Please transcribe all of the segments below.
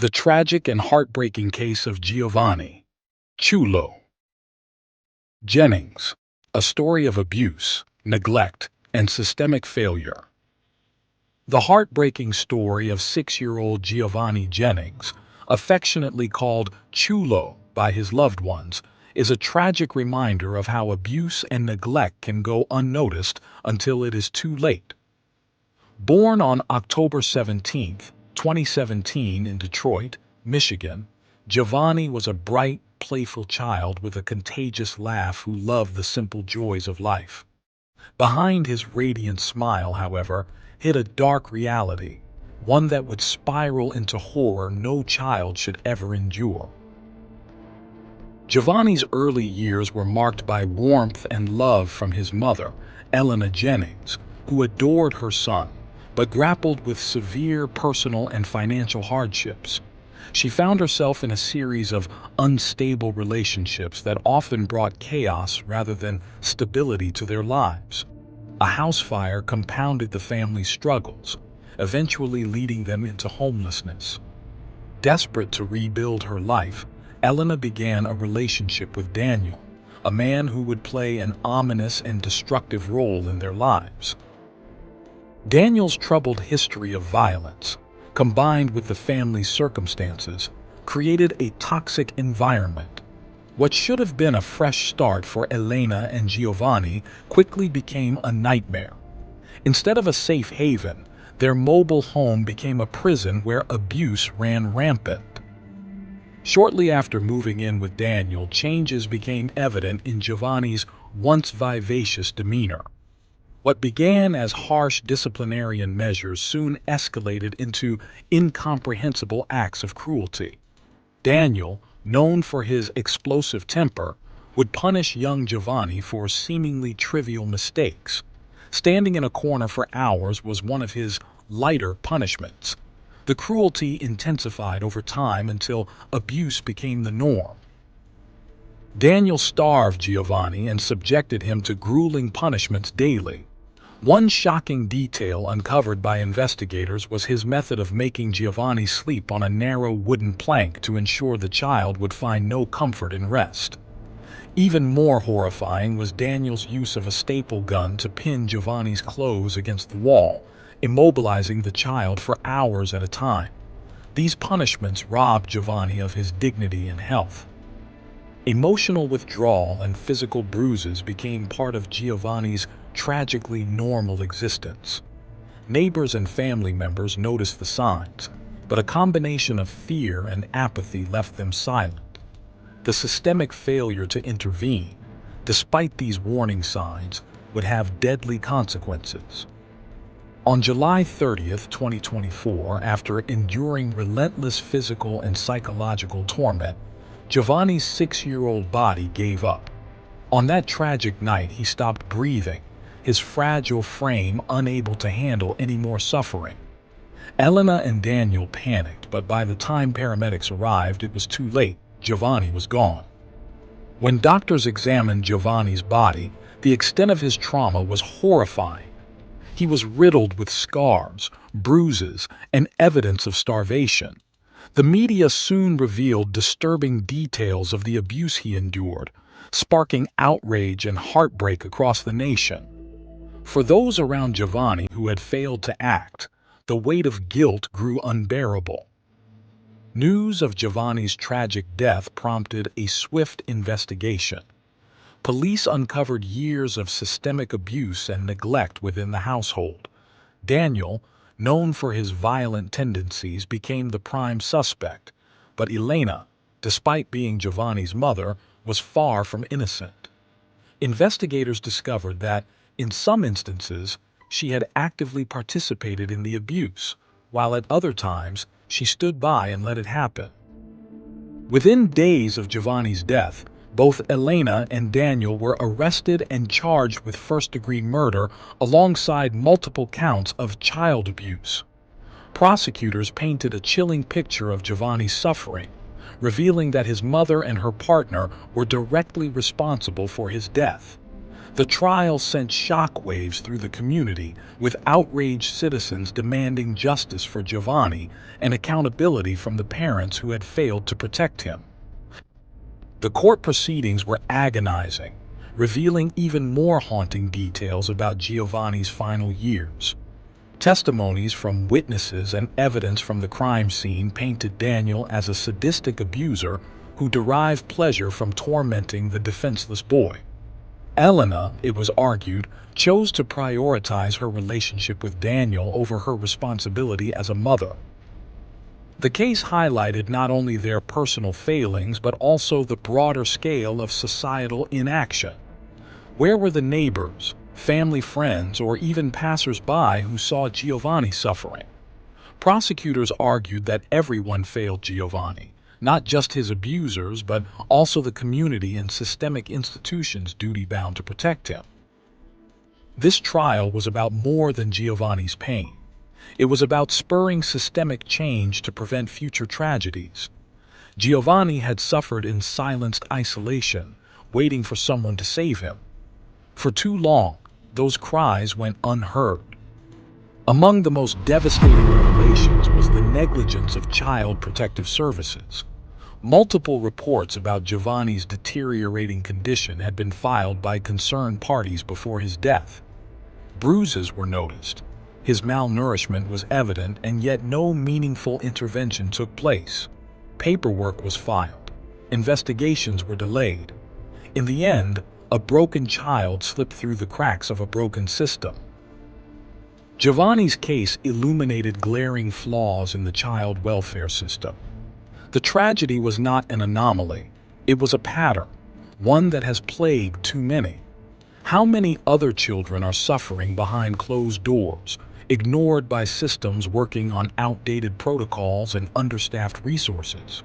The tragic and heartbreaking case of Giovani Chulo Jennings, a story of abuse, neglect, and systemic failure. The heartbreaking story of 6-year-old Giovani Jennings, affectionately called Chulo by his loved ones, is a tragic reminder of how abuse and neglect can go unnoticed until it is too late. Born on October 17, 2017 in Detroit, Michigan, Giovani was a bright, playful child with a contagious laugh who loved the simple joys of life. Behind his radiant smile, however, hid a dark reality, one that would spiral into horror no child should ever endure. Giovani's early years were marked by warmth and love from his mother, Giovani Jennings, who adored her son, but grappled with severe personal and financial hardships. She found herself in a series of unstable relationships that often brought chaos rather than stability to their lives. A house fire compounded the family's struggles, eventually leading them into homelessness. Desperate to rebuild her life, Elena began a relationship with Daniel, a man who would play an ominous and destructive role in their lives. Daniel's troubled history of violence, combined with the family's circumstances, created a toxic environment. What should have been a fresh start for Elena and Giovani quickly became a nightmare. Instead of a safe haven, their mobile home became a prison where abuse ran rampant. Shortly after moving in with Daniel, changes became evident in Giovani's once vivacious demeanor. What began as harsh disciplinarian measures soon escalated into incomprehensible acts of cruelty. Daniel, known for his explosive temper, would punish young Giovani for seemingly trivial mistakes. Standing in a corner for hours was one of his lighter punishments. The cruelty intensified over time until abuse became the norm. Daniel starved Giovani and subjected him to grueling punishments daily. One shocking detail uncovered by investigators was his method of making Giovani sleep on a narrow wooden plank to ensure the child would find no comfort in rest. Even more horrifying was Daniel's use of a staple gun to pin Giovani's clothes against the wall, immobilizing the child for hours at a time. These punishments robbed Giovani of his dignity and health. Emotional withdrawal and physical bruises became part of Giovani's tragically normal existence. Neighbors and family members noticed the signs, but a combination of fear and apathy left them silent. The systemic failure to intervene, despite these warning signs, would have deadly consequences. On July 30, 2024, after enduring relentless physical and psychological torment, Giovani's 6-year-old body gave up. On that tragic night, he stopped breathing, his fragile frame unable to handle any more suffering. Elena and Daniel panicked, but by the time paramedics arrived, it was too late. Giovani was gone. When doctors examined Giovani's body, the extent of his trauma was horrifying. He was riddled with scars, bruises, and evidence of starvation. The media soon revealed disturbing details of the abuse he endured, sparking outrage and heartbreak across the nation. For those around Giovani who had failed to act, the weight of guilt grew unbearable. News of Giovani's tragic death prompted a swift investigation. Police uncovered years of systemic abuse and neglect within the household. Daniel, known for his violent tendencies, became the prime suspect, but Elena, despite being Giovani's mother, was far from innocent. Investigators discovered that, in some instances, she had actively participated in the abuse, while at other times, she stood by and let it happen. Within days of Giovani's death, both Elena and Daniel were arrested and charged with first-degree murder alongside multiple counts of child abuse. Prosecutors painted a chilling picture of Giovani's suffering, revealing that his mother and her partner were directly responsible for his death. The trial sent shockwaves through the community, with outraged citizens demanding justice for Giovani and accountability from the parents who had failed to protect him. The court proceedings were agonizing, revealing even more haunting details about Giovanni's final years. Testimonies from witnesses and evidence from the crime scene painted Daniel as a sadistic abuser who derived pleasure from tormenting the defenseless boy. Elena, it was argued, chose to prioritize her relationship with Daniel over her responsibility as a mother. The case highlighted not only their personal failings but also the broader scale of societal inaction. Where were the neighbors, family friends, or even passers-by who saw Giovanni suffering? Prosecutors argued that everyone failed Giovanni, not just his abusers, but also the community and systemic institutions duty-bound to protect him. This trial was about more than Giovanni's pain. It was about spurring systemic change to prevent future tragedies. Giovanni had suffered in silenced isolation, waiting for someone to save him. For too long, those cries went unheard. Among the most devastating revelations was the negligence of Child Protective Services. Multiple reports about Giovanni's deteriorating condition had been filed by concerned parties before his death. Bruises were noticed. His malnourishment was evident, and yet no meaningful intervention took place. Paperwork was filed. Investigations were delayed. In the end, a broken child slipped through the cracks of a broken system. Giovanni's case illuminated glaring flaws in the child welfare system. The tragedy was not an anomaly. It was a pattern, one that has plagued too many. How many other children are suffering behind closed doors, ignored by systems working on outdated protocols and understaffed resources?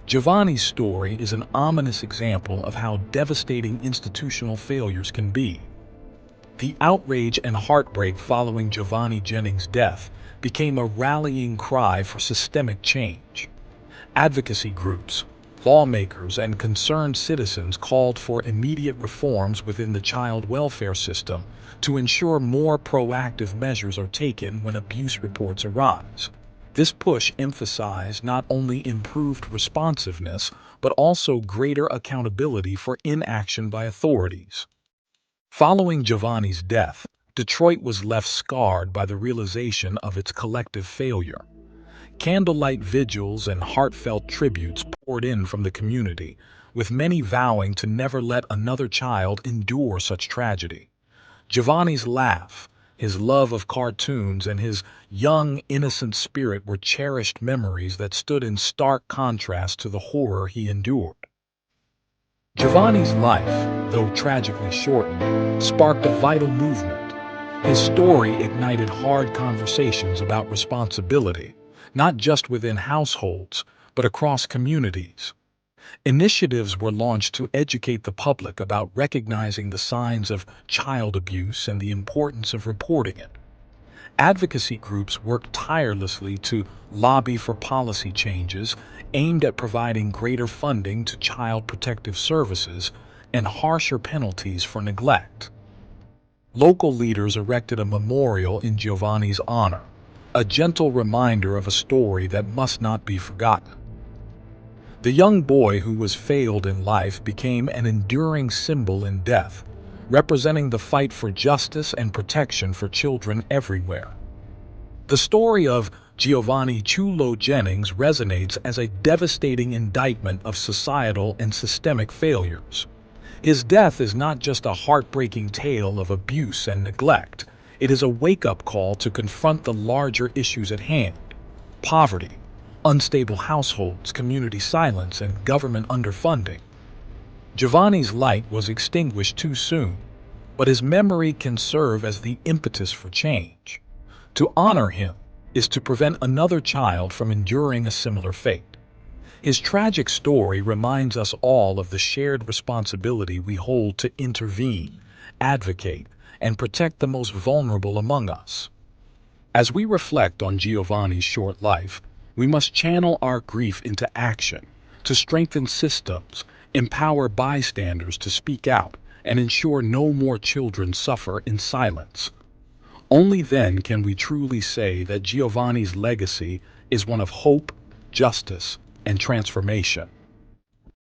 Giovanni's story is an ominous example of how devastating institutional failures can be. The outrage and heartbreak following Giovani Jennings' death became a rallying cry for systemic change. Advocacy groups, lawmakers, and concerned citizens called for immediate reforms within the child welfare system to ensure more proactive measures are taken when abuse reports arise. This push emphasized not only improved responsiveness, but also greater accountability for inaction by authorities. Following Giovanni's death, Detroit was left scarred by the realization of its collective failure. Candlelight vigils and heartfelt tributes poured in from the community, with many vowing to never let another child endure such tragedy. Giovanni's laugh, his love of cartoons, and his young, innocent spirit were cherished memories that stood in stark contrast to the horror he endured. Giovanni's life, though tragically shortened, sparked a vital movement. His story ignited hard conversations about responsibility, not just within households, but across communities. Initiatives were launched to educate the public about recognizing the signs of child abuse and the importance of reporting it. Advocacy groups worked tirelessly to lobby for policy changes aimed at providing greater funding to child protective services and harsher penalties for neglect. Local leaders erected a memorial in Giovanni's honor, a gentle reminder of a story that must not be forgotten. The young boy who was failed in life became an enduring symbol in death, representing the fight for justice and protection for children everywhere. The story of Giovani Chulo Jennings resonates as a devastating indictment of societal and systemic failures. His death is not just a heartbreaking tale of abuse and neglect. It is a wake-up call to confront the larger issues at hand: poverty, unstable households, community silence, and government underfunding. Giovanni's light was extinguished too soon, but his memory can serve as the impetus for change. To honor him is to prevent another child from enduring a similar fate. His tragic story reminds us all of the shared responsibility we hold to intervene, advocate, and protect the most vulnerable among us. As we reflect on Giovanni's short life, we must channel our grief into action, to strengthen systems, empower bystanders to speak out, and ensure no more children suffer in silence. Only then can we truly say that Giovanni's legacy is one of hope, justice, and transformation.